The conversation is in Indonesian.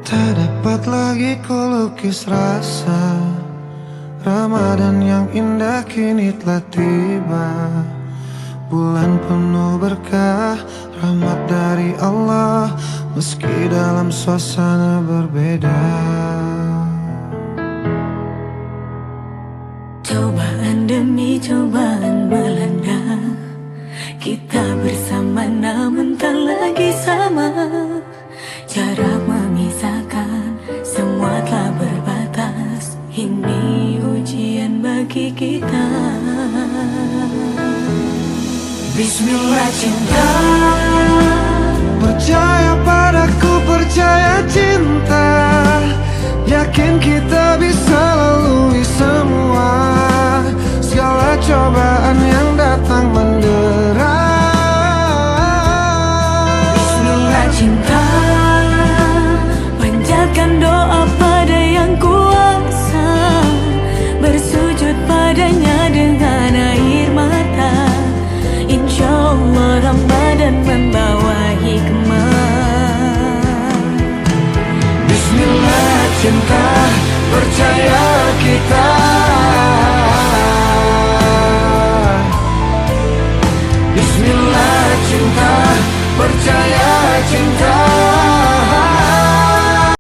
Tak dapat lagi ku lukis rasa Ramadan yang indah kini telah tiba. Bulan penuh berkah, rahmat dari Allah, meski dalam suasana berbeda. Cobaan demi cobaan melanda, kita bersama namun tak lagi sama. Jarak memisahkan, semua telah berbatas. Ini ujian bagi kita. Bismillah cinta, percaya padaku, percaya cinta. Yakin kita bisa lalui semua segala cobaan yang datang mendera. Bismillah cinta, panjatkan doa pada yang kuasa, bersujud padanya dengan air mata. Insya Allah Ramadan membawa hikmah. Bismillah cinta, percaya